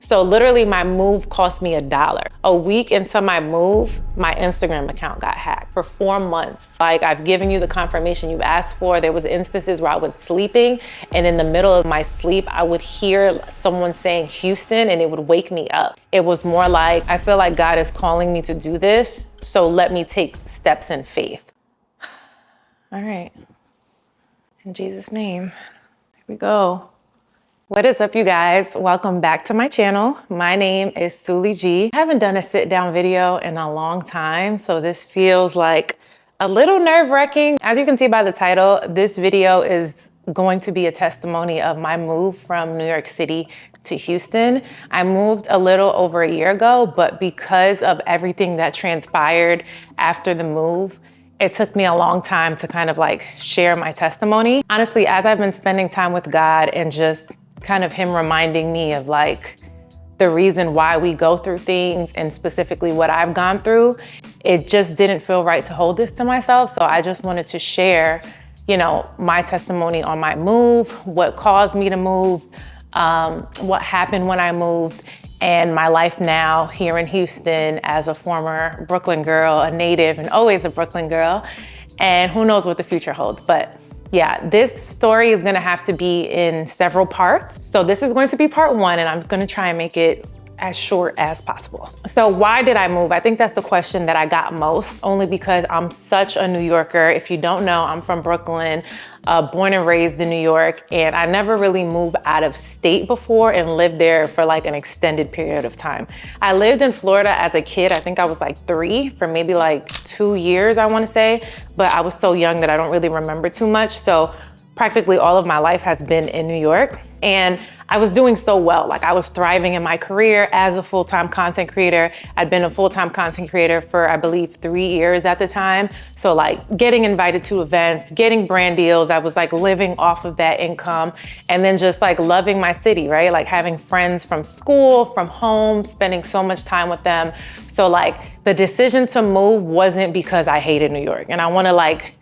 So literally my move cost me $1. A week into my move, my Instagram account got hacked for 4 months. Like, I've given you the confirmation you've asked for. There was instances where I was sleeping and in the middle of my sleep, I would hear someone saying Houston and it would wake me up. It was more like, I feel like God is calling me to do this, so let me take steps in faith. All right, in Jesus' name, here we go. What is up, you guys? Welcome back to my channel. My name is Suli G. I haven't done a sit down video in a long time, so this feels like a little nerve-wracking. As you can see by the title, this video is going to be a testimony of my move from New York City to Houston. I moved a little over a year ago, but because of everything that transpired after the move, it took me a long time to kind of like share my testimony. Honestly, as I've been spending time with God and just kind of him reminding me of like the reason why we go through things and specifically what I've gone through, it just didn't feel right to hold this to myself. So I just wanted to share, you know, my testimony on my move, what caused me to move, what happened when I moved, and my life now here in Houston as a former Brooklyn girl, a native and always a Brooklyn girl, and who knows what the future holds. But yeah, this story is gonna have to be in several parts. So this is going to be part 1, and I'm gonna try and make it as short as possible. So why did I move? I think that's the question that I got most, only because I'm such a New Yorker. If you don't know, I'm from Brooklyn, born and raised in New York, and I never really moved out of state before and lived there for like an extended period of time. I lived in Florida as a kid. I think I was like 3 for maybe like 2 years, I wanna say, but I was so young that I don't really remember too much. So practically all of my life has been in New York, and I was doing so well. Like, I was thriving in my career as a full-time content creator. I'd been a full-time content creator for, I believe, 3 years at the time. So like getting invited to events, getting brand deals, I was like living off of that income, and then just like loving my city, right? Like having friends from school, from home, spending so much time with them. So like the decision to move wasn't because I hated New York, and I wanna like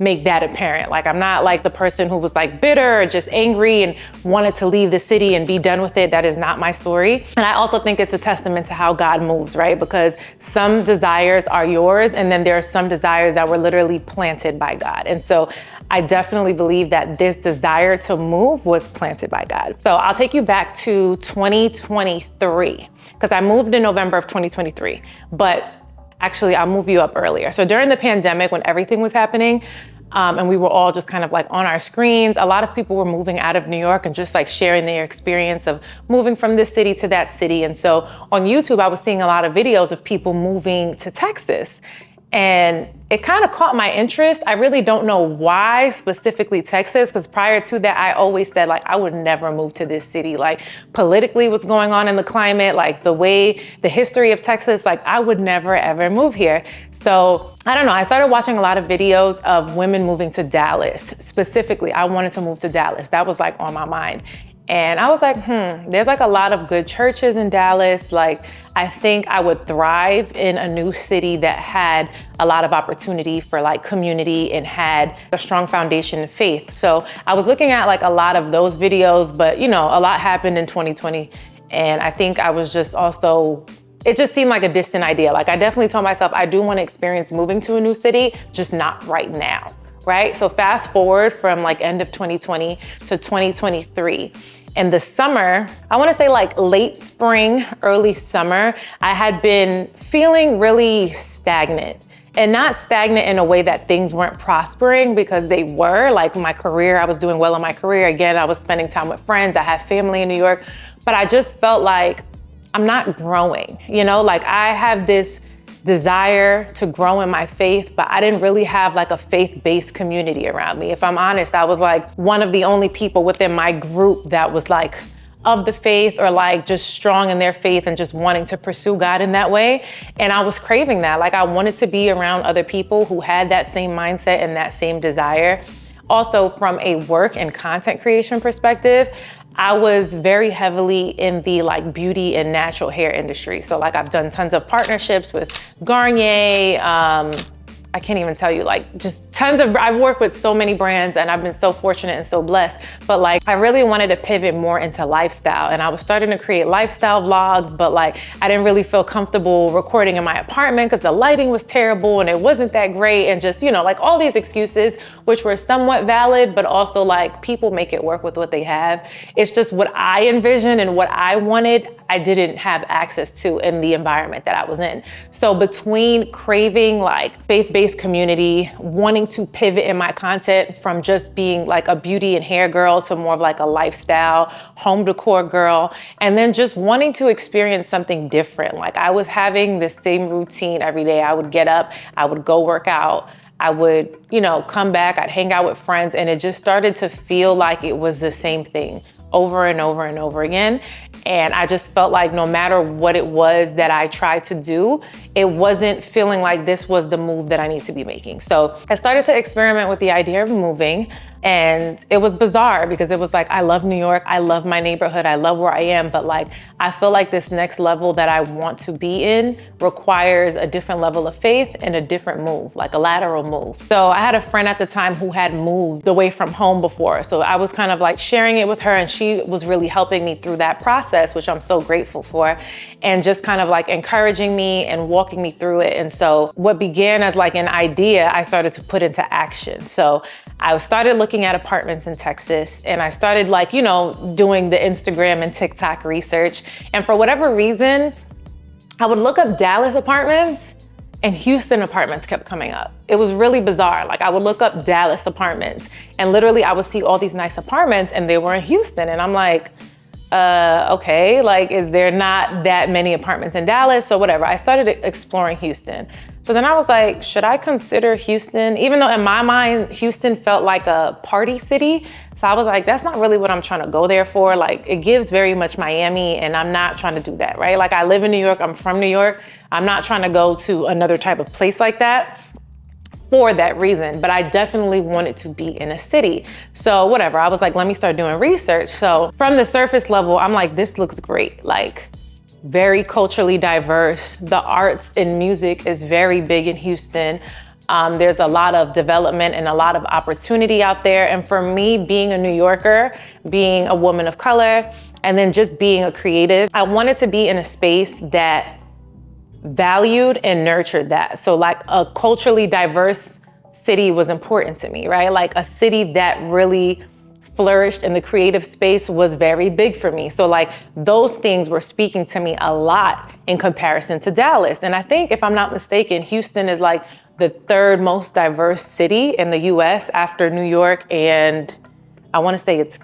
make that apparent. Like, I'm not like the person who was like bitter or just angry and wanted to leave the city and be done with it. That is not my story. And I also think it's a testament to how God moves, right? Because some desires are yours, and then there are some desires that were literally planted by God. And so I definitely believe that this desire to move was planted by God. So I'll take you back to 2023, because I moved in November of 2023, but actually, I'll move you up earlier. So during the pandemic, when everything was happening, and we were all just kind of like on our screens, a lot of people were moving out of New York and just like sharing their experience of moving from this city to that city. And so on YouTube, I was seeing a lot of videos of people moving to Texas. And it kind of caught my interest. I really don't know why specifically Texas, because prior to that, I always said like, I would never move to this city. Like politically, what's going on in the climate, like the history of Texas, like I would never ever move here. So I don't know, I started watching a lot of videos of women moving to Dallas. Specifically, I wanted to move to Dallas. That was like on my mind. And I was like, there's like a lot of good churches in Dallas. Like, I think I would thrive in a new city that had a lot of opportunity for like community and had a strong foundation in faith. So I was looking at like a lot of those videos, but you know, a lot happened in 2020. And I think I was just also, it just seemed like a distant idea. Like, I definitely told myself I do want to experience moving to a new city, just not right now. Right? So fast forward from like end of 2020 to 2023. In the summer, I wanna say like late spring, early summer, I had been feeling really stagnant. And not stagnant in a way that things weren't prospering, because they were. Like my career, I was doing well in my career. Again, I was spending time with friends. I had family in New York, but I just felt like I'm not growing, you know? Like I have this desire to grow in my faith, but I didn't really have like a faith-based community around me. If I'm honest, I was like one of the only people within my group that was like of the faith, or like just strong in their faith and just wanting to pursue God in that way. And I was craving that. Like I wanted to be around other people who had that same mindset and that same desire. Also, from a work and content creation perspective, I was very heavily in the like beauty and natural hair industry. So like I've done tons of partnerships with Garnier, I can't even tell you, like just tons of, I've worked with so many brands and I've been so fortunate and so blessed, but like I really wanted to pivot more into lifestyle, and I was starting to create lifestyle vlogs, but like I didn't really feel comfortable recording in my apartment because the lighting was terrible and it wasn't that great, and just, you know, like all these excuses, which were somewhat valid, but also like people make it work with what they have. It's just what I envisioned and what I wanted, I didn't have access to in the environment that I was in. So between craving like faith-based community, wanting to pivot in my content from just being like a beauty and hair girl to more of like a lifestyle, home decor girl, and then just wanting to experience something different. Like I was having the same routine every day. I would get up, I would go work out, I would, you know, come back, I'd hang out with friends, and it just started to feel like it was the same thing over and over and over again. And I just felt like no matter what it was that I tried to do, it wasn't feeling like this was the move that I need to be making. So I started to experiment with the idea of moving, and it was bizarre because it was like, I love New York, I love my neighborhood, I love where I am, but like, I feel like this next level that I want to be in requires a different level of faith and a different move, like a lateral move. So I had a friend at the time who had moved away from home before. So I was kind of like sharing it with her, and she was really helping me through that process, which I'm so grateful for, and just kind of like encouraging me and walking me through it. And so what began as like an idea, I started to put into action. So I started looking at apartments in Texas, and I started like, you know, doing the Instagram and TikTok research. And for whatever reason, I would look up Dallas apartments and Houston apartments kept coming up. It was really bizarre. Like I would look up Dallas apartments and literally I would see all these nice apartments and they were in Houston. And I'm like, okay, like, is there not that many apartments in Dallas? So whatever, I started exploring Houston. So then I was like, should I consider Houston? Even though in my mind, Houston felt like a party city. So I was like, that's not really what I'm trying to go there for. Like it gives very much Miami, and I'm not trying to do that, right? Like I live in New York, I'm from New York. I'm not trying to go to another type of place like that for that reason, but I definitely wanted to be in a city. So whatever, I was like, let me start doing research. So from the surface level, I'm like, this looks great. Like very culturally diverse. The arts and music is very big in Houston. There's a lot of development and a lot of opportunity out there. And for me, being a New Yorker, being a woman of color, and then just being a creative, I wanted to be in a space that valued and nurtured that. So like a culturally diverse city was important to me, right? Like a city that really flourished in the creative space was very big for me. So like those things were speaking to me a lot in comparison to Dallas. And I think if I'm not mistaken, Houston is like the third most diverse city in the US after New York, and I want to say it's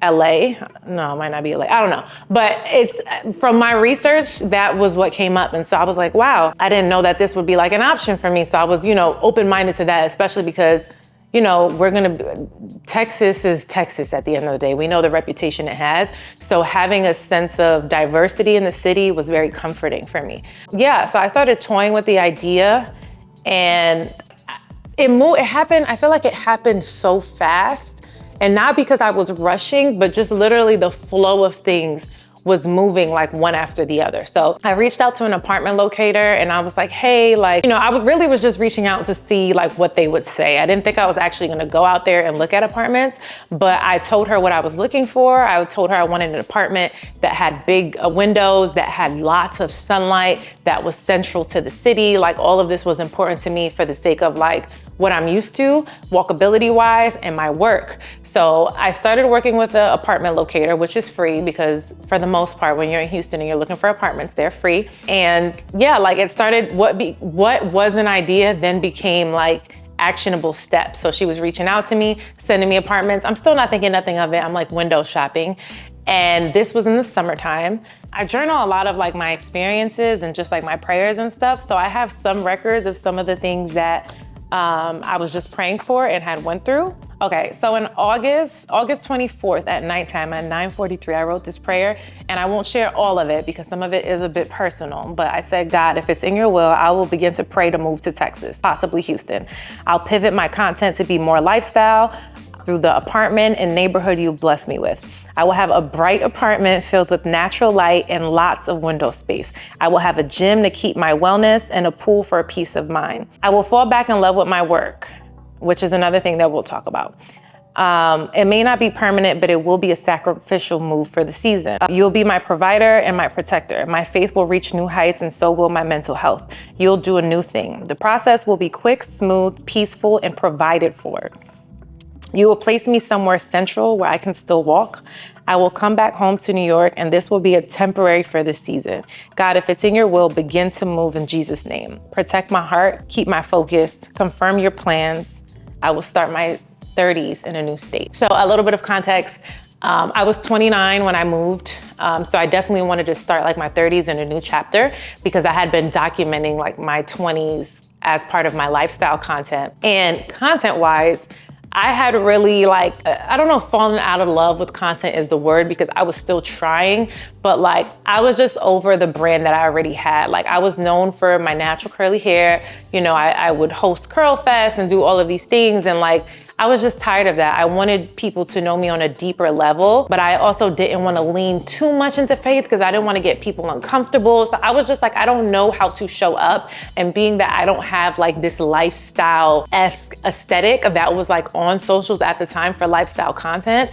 LA. No, it might not be LA. I don't know. But it's from my research, that was what came up. And so I was like, wow, I didn't know that this would be like an option for me. So I was, you know, open-minded to that, especially because, you know, Texas is Texas at the end of the day. We know the reputation it has. So having a sense of diversity in the city was very comforting for me. Yeah, so I started toying with the idea, and it happened, I feel like it happened so fast. And not because I was rushing, but just literally the flow of things was moving like one after the other. So I reached out to an apartment locator and I was like, hey, like, you know, I really was just reaching out to see like what they would say. I didn't think I was actually gonna go out there and look at apartments, but I told her what I was looking for. I told her I wanted an apartment that had big windows, that had lots of sunlight, that was central to the city. Like all of this was important to me for the sake of like what I'm used to, walkability wise, and my work. So I started working with an apartment locator, which is free because for the most part, when you're in Houston and you're looking for apartments, they're free. And yeah, like it started, what was an idea then became like actionable steps. So she was reaching out to me, sending me apartments. I'm still not thinking nothing of it. I'm like window shopping. And this was in the summertime. I journal a lot of like my experiences and just like my prayers and stuff. So I have some records of some of the things that I was just praying for and had went through. Okay, so in August 24th at nighttime at 9:43, I wrote this prayer, and I won't share all of it because some of it is a bit personal, but I said, God, if it's in your will, I will begin to pray to move to Texas, possibly Houston. I'll pivot my content to be more lifestyle through the apartment and neighborhood you blessed me with. I will have a bright apartment filled with natural light and lots of window space. I will have a gym to keep my wellness and a pool for peace of mind. I will fall back in love with my work, which is another thing that we'll talk about. It may not be permanent, but it will be a sacrificial move for the season. You'll be my provider and my protector. My faith will reach new heights, and so will my mental health. You'll do a new thing. The process will be quick, smooth, peaceful, and provided for. You will place me somewhere central where I can still walk. I will come back home to New York, and this will be a temporary for this season. God, if it's in your will, begin to move in Jesus' name. Protect my heart, keep my focus, confirm your plans. I will start my 30s in a new state. So a little bit of context. I was 29 when I moved. So I definitely wanted to start like my 30s in a new chapter because I had been documenting like my 20s as part of my lifestyle content. And content-wise, I had really like, I don't know if falling out of love with content is the word because I was still trying, but like I was just over the brand that I already had. Like I was known for my natural curly hair. You know, I would host Curl Fest and do all of these things. And like, I was just tired of that. I wanted people to know me on a deeper level, but I also didn't want to lean too much into faith because I didn't want to get people uncomfortable. So I was just like, I don't know how to show up. And being that I don't have like this lifestyle-esque aesthetic that was like on socials at the time for lifestyle content.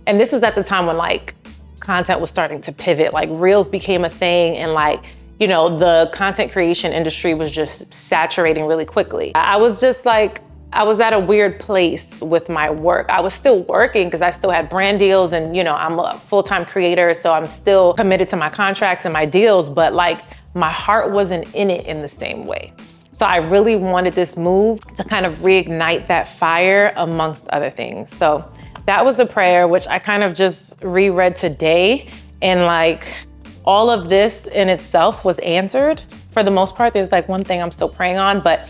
And this was at the time when like content was starting to pivot, like Reels became a thing and like, you know, the content creation industry was just saturating really quickly. I was just like, I was at a weird place with my work. I was still working because I still had brand deals and, you know, I'm a full-time creator, so I'm still committed to my contracts and my deals, but like my heart wasn't in it in the same way. So I really wanted this move to kind of reignite that fire amongst other things. So that was the prayer, which I kind of just reread today. And like all of this in itself was answered. For the most part, there's like one thing I'm still praying on, but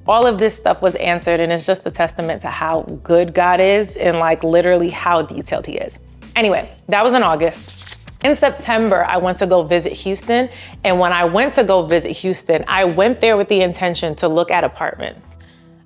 all of this stuff was answered, and it's just a testament to how good God is and like literally how detailed he is. Anyway, that was in August. In September, I went to go visit Houston. And when I went to go visit Houston, I went there with the intention to look at apartments.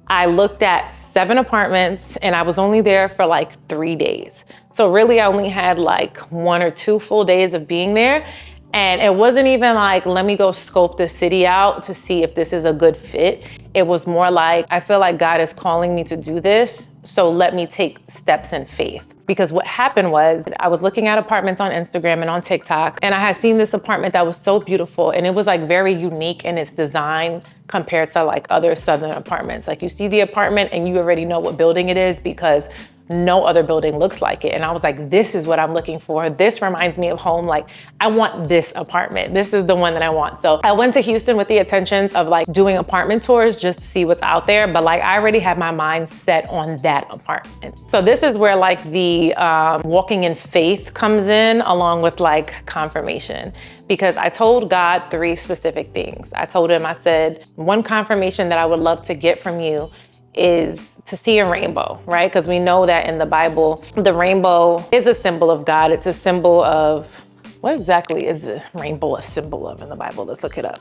I looked at 7 apartments and I was only there for like 3 days. So really I only had like 1 or 2 full days of being there. And it wasn't even like, let me go scope the city out to see if this is a good fit. It was more like, I feel like God is calling me to do this, so let me take steps in faith. Because what happened was I was looking at apartments on Instagram and on TikTok, and I had seen this apartment that was so beautiful, and it was like very unique in its design compared to like other Southern apartments. Like you see the apartment and you already know what building it is because no other building looks like it. And I was like, this is what I'm looking for. This reminds me of home. Like, I want this apartment. This is the one that I want. So I went to Houston with the intentions of like doing apartment tours just to see what's out there. But like, I already had my mind set on that apartment. So this is where like the walking in faith comes in along with like confirmation. Because I told God 3 specific things. I told him, I said, one confirmation that I would love to get from you is to see a rainbow, right? Because we know that in the Bible, the rainbow is a symbol of God. It's a symbol of, what exactly is the rainbow a symbol of in the Bible? Let's look it up.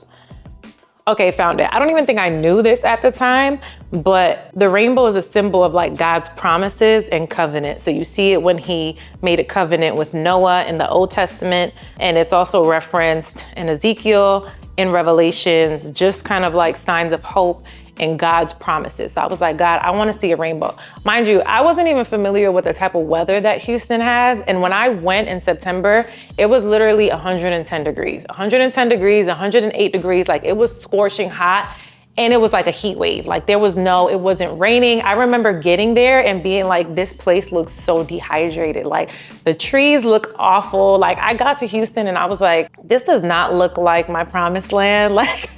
Okay, found it. I don't even think I knew this at the time, but the rainbow is a symbol of like God's promises and covenant. So you see it when he made a covenant with Noah in the Old Testament, and it's also referenced in Ezekiel, in Revelations, just kind of like signs of hope and God's promises. So I was like, God, I want to see a rainbow. Mind you, I wasn't even familiar with the type of weather that Houston has. And when I went in September, it was literally 110 degrees, 110 degrees, 108 degrees. Like it was scorching hot. And it was like a heat wave. Like it wasn't raining. I remember getting there and being like, this place looks so dehydrated. Like the trees look awful. Like I got to Houston and I was like, this does not look like my promised land. Like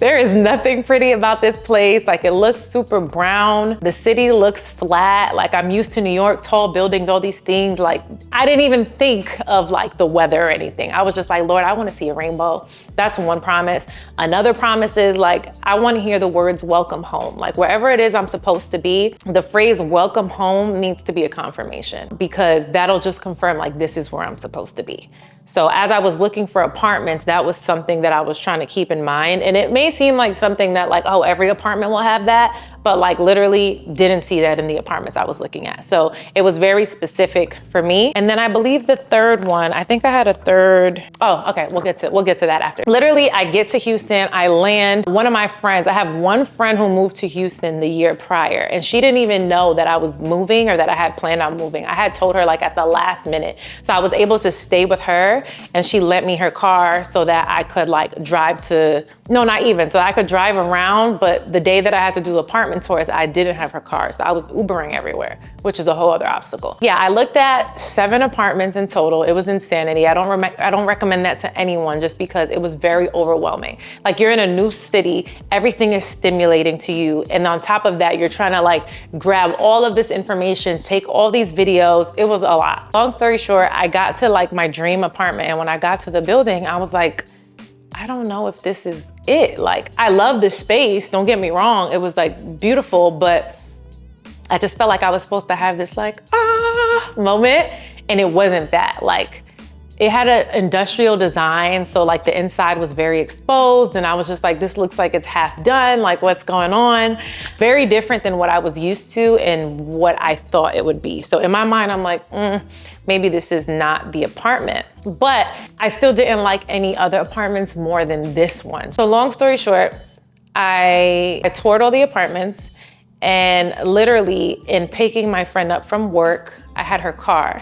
there is nothing pretty about this place. Like it looks super brown. The city looks flat. Like I'm used to New York, tall buildings, all these things. Like I didn't even think of like the weather or anything. I was just like, Lord, I want to see a rainbow. That's one promise. Another promise is like, I want to hear the words welcome home. Like wherever it is I'm supposed to be, the phrase welcome home needs to be a confirmation because that'll just confirm like this is where I'm supposed to be. So as I was looking for apartments, that was something that I was trying to keep in mind. And it may seem like something that like, oh, every apartment will have that, but like literally didn't see that in the apartments I was looking at. So it was very specific for me. And then I believe the third one, I think I had a third. Oh, okay, we'll get to that after. Literally, I get to Houston, I land. One of my friends, I have one friend who moved to Houston the year prior, and she didn't even know that I was moving or that I had planned on moving. I had told her like at the last minute. So I was able to stay with her, and she lent me her car so that I could like drive to, no, not even, so I could drive around, but the day that I had to do apartment tours, I didn't have her car. So I was Ubering everywhere, which is a whole other obstacle. Yeah, I looked at 7 apartments in total. It was insanity. I don't recommend that to anyone just because it was very overwhelming. Like you're in a new city, everything is stimulating to you. And on top of that, you're trying to like grab all of this information, take all these videos. It was a lot. Long story short, I got to like my dream apartment. And when I got to the building, I was like, I don't know if this is it. Like, I love this space, don't get me wrong. It was like beautiful, but I just felt like I was supposed to have this like, moment. And it wasn't that. Like, it had an industrial design. So like the inside was very exposed. And I was just like, this looks like it's half done. Like what's going on? Very different than what I was used to and what I thought it would be. So in my mind, I'm like, maybe this is not the apartment. But I still didn't like any other apartments more than this one. So long story short, I toured all the apartments, and literally in picking my friend up from work, I had her car.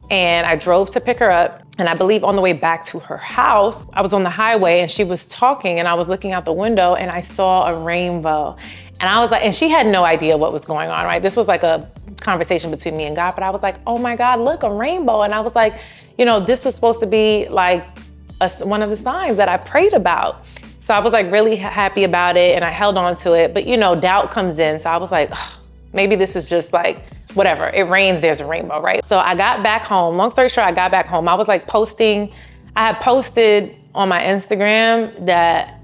And I drove to pick her up. And I believe on the way back to her house, I was on the highway and she was talking and I was looking out the window and I saw a rainbow. And I was like, and she had no idea what was going on, right? This was like a conversation between me and God, but I was like, oh my God, look, a rainbow. And I was like, you know, this was supposed to be like one of the signs that I prayed about. So I was like really happy about it and I held on to it. But you know, doubt comes in. So I was like, maybe this is just like, whatever, it rains, there's a rainbow, right? So I got back home. Long story short, I got back home. I was like I had posted on my Instagram that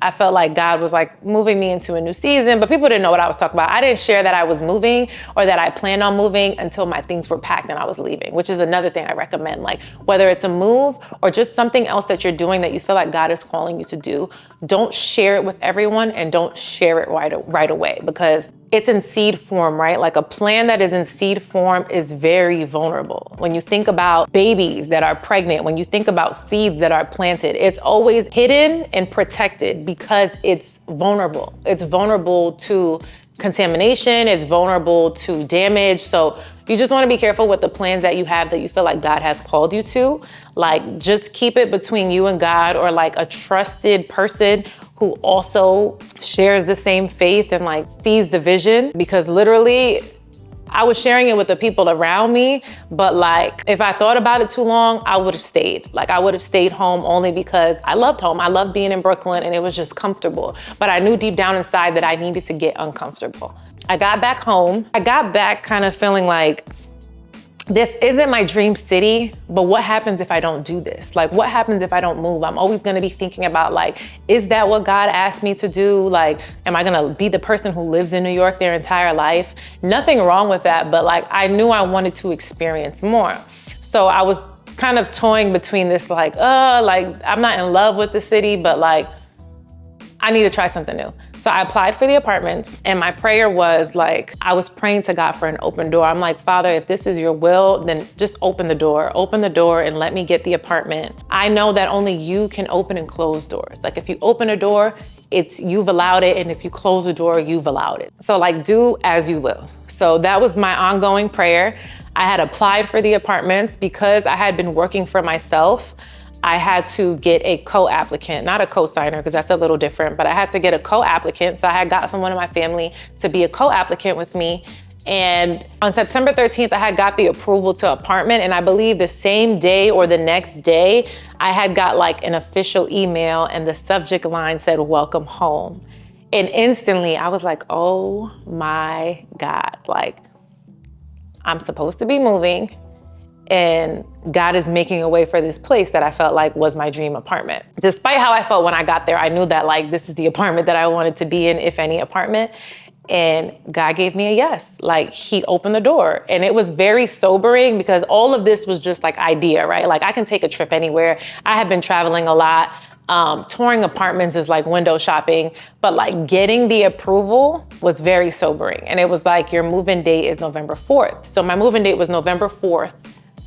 I felt like God was like moving me into a new season, but people didn't know what I was talking about. I didn't share that I was moving or that I planned on moving until my things were packed and I was leaving, which is another thing I recommend. Like whether it's a move or just something else that you're doing that you feel like God is calling you to do, don't share it with everyone and don't share it right away because it's in seed form, right? Like a plan that is in seed form is very vulnerable. When you think about babies that are pregnant, when you think about seeds that are planted, it's always hidden and protected because it's vulnerable. It's vulnerable to contamination, it's vulnerable to damage. So you just wanna be careful with the plans that you have that you feel like God has called you to. Like just keep it between you and God or like a trusted person who also shares the same faith and like sees the vision, because literally I was sharing it with the people around me, but like if I thought about it too long, I would have stayed. Like I would have stayed home only because I loved home. I loved being in Brooklyn and it was just comfortable. But I knew deep down inside that I needed to get uncomfortable. I got back home. I got back kind of feeling like, this isn't my dream city, but what happens if I don't do this? Like, what happens if I don't move? I'm always gonna be thinking about like, is that what God asked me to do? Like, am I gonna be the person who lives in New York their entire life? Nothing wrong with that, but like, I knew I wanted to experience more. So I was kind of toying between this like, I'm not in love with the city, but like, I need to try something new. So I applied for the apartments and my prayer was like, I was praying to God for an open door. I'm like, Father, if this is your will, then just open the door and let me get the apartment. I know that only you can open and close doors. Like if you open a door, you've allowed it. And if you close the door, you've allowed it. So like do as you will. So that was my ongoing prayer. I had applied for the apartments because I had been working for myself. I had to get a co-applicant, not a co-signer, because that's a little different, but I had to get a co-applicant. So I had got someone in my family to be a co-applicant with me. And on September 13th, I had got the approval to apartment. And I believe the same day or the next day, I had got like an official email and the subject line said, welcome home. And instantly I was like, oh my God, like I'm supposed to be moving. And God is making a way for this place that I felt like was my dream apartment. Despite how I felt when I got there, I knew that like, this is the apartment that I wanted to be in, if any apartment. And God gave me a yes. Like he opened the door and it was very sobering because all of this was just like idea, right? Like I can take a trip anywhere. I have been traveling a lot. Touring apartments is like window shopping, but like getting the approval was very sobering. And it was like, your move-in date is November 4th. So my move-in date was November 4th,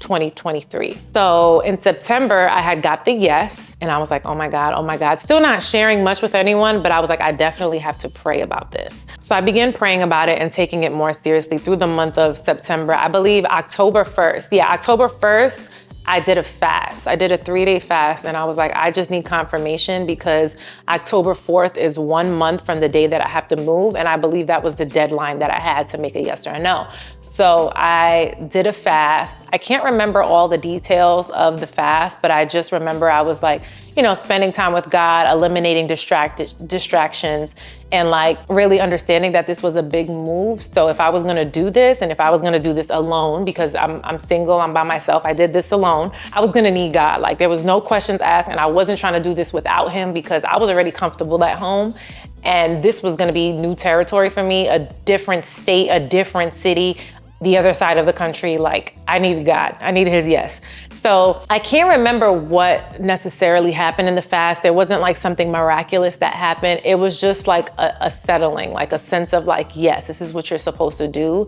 2023. So in September, I had got the yes, and I was like, oh my God. Still not sharing much with anyone, but I was like, I definitely have to pray about this. So I began praying about it and taking it more seriously through the month of September. I believe October 1st. Yeah, October 1st, I did a fast. I did a 3-day fast, and I was like, I just need confirmation because October 4th is 1 month from the day that I have to move, and I believe that was the deadline that I had to make a yes or a no. So I did a fast. I can't remember all the details of the fast, but I just remember I was like, you know, spending time with God, eliminating distractions, and like really understanding that this was a big move. So if I was gonna do this, and if I was gonna do this alone, because I'm single, I'm by myself, I did this alone, I was gonna need God. Like there was no questions asked, and I wasn't trying to do this without him because I was already comfortable at home. And this was gonna be new territory for me, a different state, a different city, the other side of the country. Like I needed God, I needed his yes. So I can't remember what necessarily happened in the fast. There wasn't like something miraculous that happened. It was just like a settling, like a sense of like, yes, this is what you're supposed to do.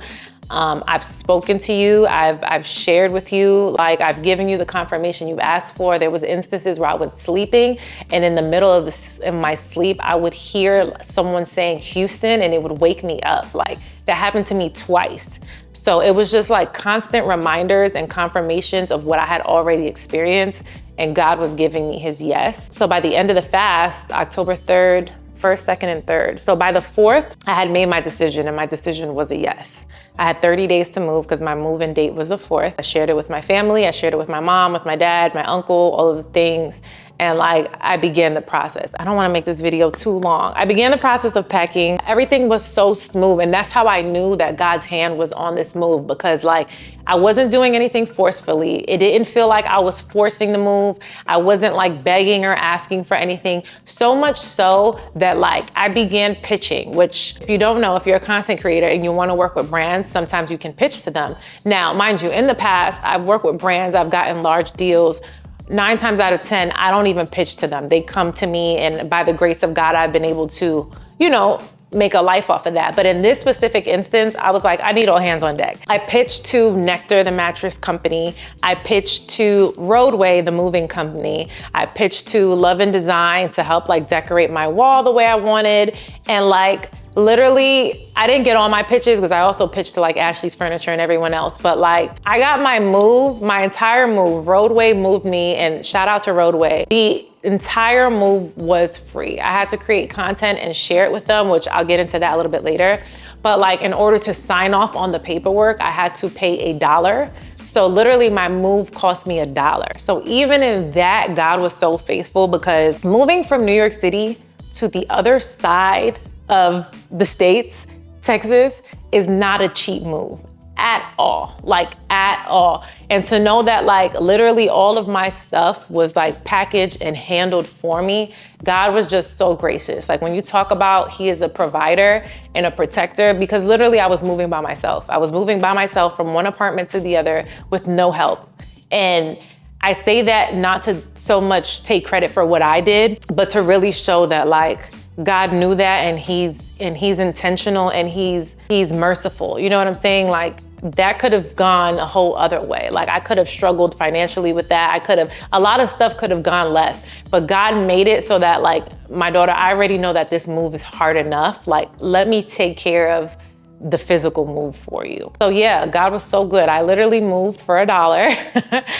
I've spoken to you, I've shared with you, like I've given you the confirmation you've asked for. There was instances where I was sleeping, and in the middle of in my sleep, I would hear someone saying Houston, and it would wake me up. Like that happened to me twice. So it was just like constant reminders and confirmations of what I had already experienced, and God was giving me his yes. So by the end of the fast, October 3rd, 1st, 2nd, and 3rd. So by the 4th, I had made my decision, and my decision was a yes. I had 30 days to move because my move-in date was the 4th. I shared it with my family. I shared it with my mom, with my dad, my uncle, all of the things. And like, I began the process. I don't want to make this video too long. I began the process of packing. Everything was so smooth. And that's how I knew that God's hand was on this move, because like, I wasn't doing anything forcefully. It didn't feel like I was forcing the move. I wasn't like begging or asking for anything. So much so that like, I began pitching, which if you don't know, if you're a content creator and you want to work with brands, sometimes you can pitch to them. Now, mind you, in the past, I've worked with brands, I've gotten large deals. 9 times out of 10, I don't even pitch to them. They come to me, and by the grace of God, I've been able to, you know, make a life off of that. But in this specific instance, I was like, I need all hands on deck. I pitched to Nectar, the mattress company. I pitched to Roadway, the moving company. I pitched to Love and Design to help like decorate my wall the way I wanted. And like, literally, I didn't get all my pitches because I also pitched to like Ashley's Furniture and everyone else. But like, I got my move, my entire move. Roadway moved me, and shout out to Roadway. The entire move was free. I had to create content and share it with them, which I'll get into that a little bit later. But like, in order to sign off on the paperwork, I had to pay $1. So literally my move cost me $1. So even in that, God was so faithful, because moving from New York City to the other side of the States, Texas, is not a cheap move at all, like at all. And to know that like literally all of my stuff was like packaged and handled for me, God was just so gracious. Like when you talk about he is a provider and a protector, because literally I was moving by myself. I was moving by myself from one apartment to the other with no help. And I say that not to so much take credit for what I did, but to really show that like, God knew that, and he's intentional, and he's merciful. You know what I'm saying? Like that could have gone a whole other way. Like I could have struggled financially with that. A lot of stuff could have gone left, but God made it so that like, my daughter, I already know that this move is hard enough. Like, let me take care of the physical move for you. So yeah, God was so good. I literally moved for $1.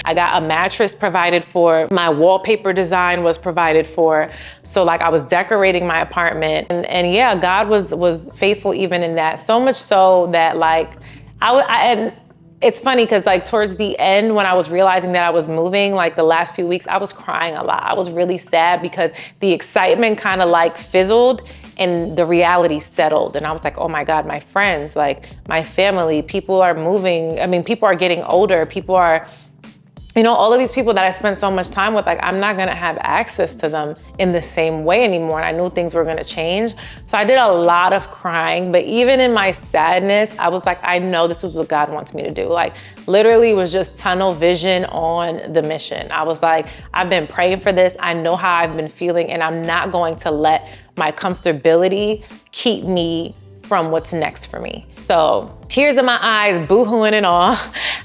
I got a mattress provided for. My wallpaper design was provided for. So like I was decorating my apartment, and yeah, God was faithful even in that. So much so that like, and it's funny because like towards the end, when I was realizing that I was moving, like the last few weeks, I was crying a lot. I was really sad because the excitement kind of like fizzled and the reality settled. And I was like, oh my God, my friends, like my family, people are moving. I mean, people are getting older. People are you know, all of these people that I spent so much time with, like, I'm not gonna have access to them in the same way anymore. And I knew things were gonna change. So I did a lot of crying, but even in my sadness, I was like, I know this is what God wants me to do. Like, literally was just tunnel vision on the mission. I was like, I've been praying for this. I know how I've been feeling, and I'm not going to let my comfortability keep me from what's next for me. So tears in my eyes, boo-hooing and all.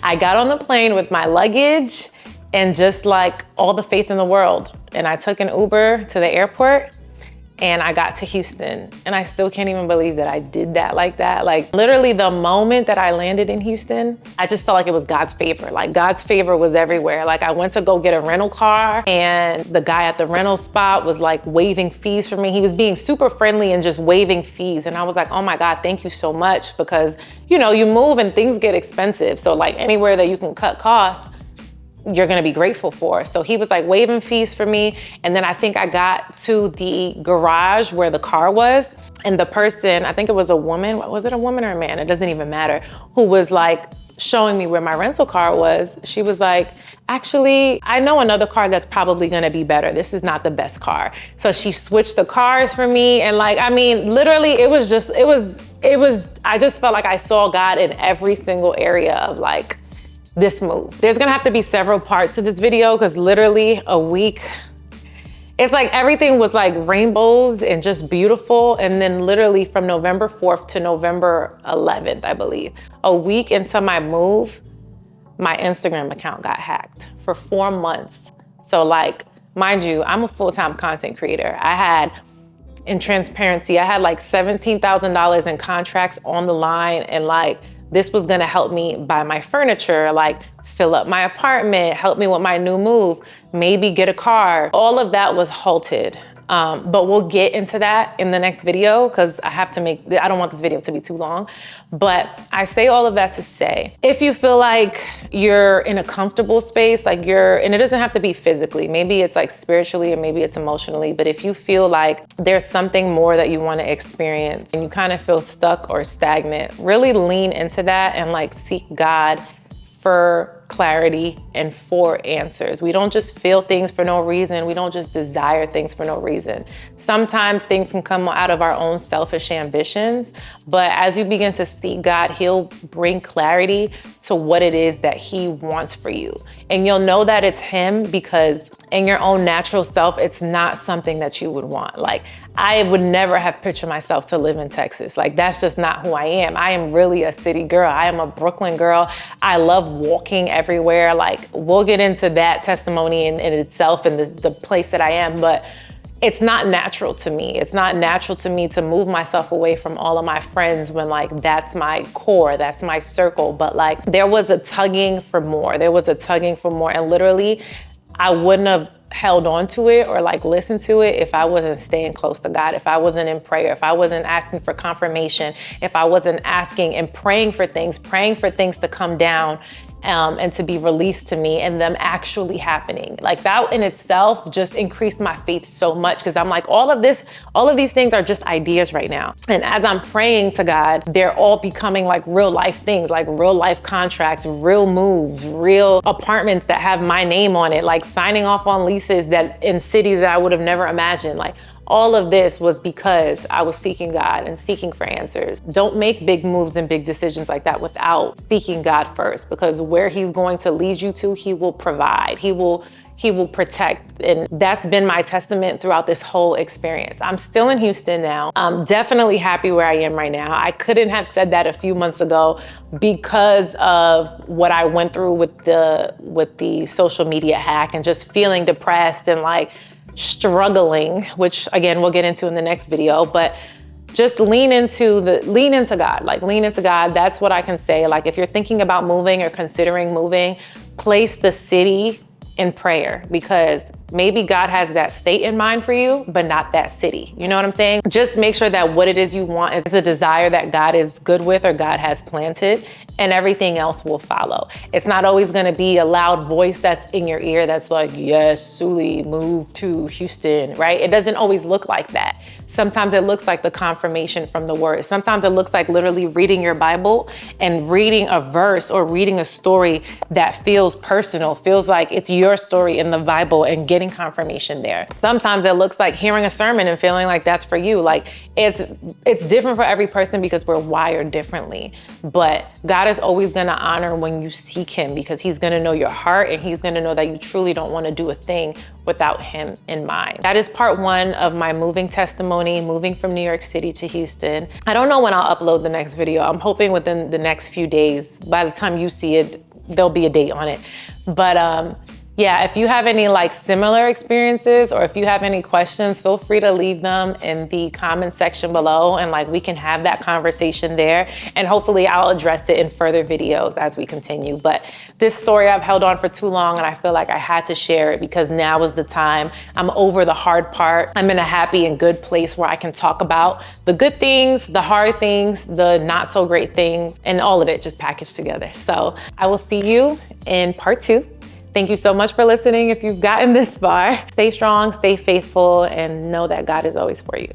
I got on the plane with my luggage and just like all the faith in the world. And I took an Uber to the airport and I got to Houston. And I still can't even believe that I did that like that. Like literally the moment that I landed in Houston, I just felt like it was God's favor. Like God's favor was everywhere. Like I went to go get a rental car and the guy at the rental spot was like waiving fees for me. He was being super friendly and just waiving fees. And I was like, oh my God, thank you so much. Because you know, you move and things get expensive. So like anywhere that you can cut costs, you're gonna be grateful for. So he was like waiving fees for me. And then I think I got to the garage where the car was, and the person, I think it was a woman, was it a woman or a man? It doesn't even matter, who was like showing me where my rental car was. She was like, actually, I know another car that's probably gonna be better. This is not the best car. So she switched the cars for me. And like, I mean, literally it was, I just felt like I saw God in every single area of like, this move. There's gonna have to be several parts to this video because literally a week, it's like everything was like rainbows and just beautiful. And then literally from November 4th to November 11th, I believe, a week into my move, my Instagram account got hacked for 4 months. So like, mind you, I'm a full-time content creator. I had, in transparency, I had like $17,000 in contracts on the line, and like, this was gonna help me buy my furniture, like fill up my apartment, help me with my new move, maybe get a car. All of that was halted. But we'll get into that in the next video because I don't want this video to be too long. But I say all of that to say, if you feel like you're in a comfortable space, like and it doesn't have to be physically, maybe it's like spiritually or maybe it's emotionally, but if you feel like there's something more that you want to experience and you kind of feel stuck or stagnant, really lean into that and like seek God for clarity and for answers. We don't just feel things for no reason. We don't just desire things for no reason. Sometimes things can come out of our own selfish ambitions, but as you begin to seek God, He'll bring clarity to what it is that He wants for you. And you'll know that it's Him because in your own natural self, it's not something that you would want. Like, I would never have pictured myself to live in Texas. Like, that's just not who I am. I am really a city girl. I am a Brooklyn girl. I love walking everywhere. Like, we'll get into that testimony in itself and the place that I am, but it's not natural to me. It's not natural to me to move myself away from all of my friends when like that's my core, that's my circle. But like there was a tugging for more. There was a tugging for more. And literally, I wouldn't have held on to it or like listened to it if I wasn't staying close to God, if I wasn't in prayer, if I wasn't asking for confirmation, if I wasn't asking and praying for things to come down and to be released to me and them actually happening. Like that in itself just increased my faith so much because I'm like, all of these things are just ideas right now. And as I'm praying to God, they're all becoming like real life things, like real life contracts, real moves, real apartments that have my name on it, like signing off on leases that in cities that I would have never imagined. Like all of this was because I was seeking God and seeking for answers. Don't make big moves and big decisions like that without seeking God first, because where He's going to lead you to, He will provide. He will protect. And that's been my testament throughout this whole experience. I'm still in Houston now. I'm definitely happy where I am right now. I couldn't have said that a few months ago because of what I went through with the social media hack and just feeling depressed and like struggling, which again, we'll get into in the next video, but just lean into God, like lean into God. That's what I can say. Like if you're thinking about moving or considering moving, place the city in prayer because maybe God has that state in mind for you, but not that city. You know what I'm saying? Just make sure that what it is you want is the desire that God is good with or God has planted, and everything else will follow. It's not always gonna be a loud voice that's in your ear that's like, yes, Suli, move to Houston, right? It doesn't always look like that. Sometimes it looks like the confirmation from the word. Sometimes it looks like literally reading your Bible and reading a verse or reading a story that feels personal, feels like it's your story in the Bible and getting confirmation there. Sometimes it looks like hearing a sermon and feeling like that's for you. Like it's different for every person because we're wired differently. But God is always gonna honor when you seek him because he's gonna know your heart and he's gonna know that you truly don't wanna do a thing without him in mind. That is part one of my moving testimony, moving from New York City to Houston. I don't know when I'll upload the next video. I'm hoping within the next few days. By the time you see it, there'll be a date on it. But yeah, if you have any like similar experiences or if you have any questions, feel free to leave them in the comment section below and like we can have that conversation there. And hopefully I'll address it in further videos as we continue. But this story I've held on for too long and I feel like I had to share it because now is the time. I'm over the hard part. I'm in a happy and good place where I can talk about the good things, the hard things, the not so great things, and all of it just packaged together. So I will see you in part two. Thank you so much for listening. If you've gotten this far, stay strong, stay faithful, and know that God is always for you.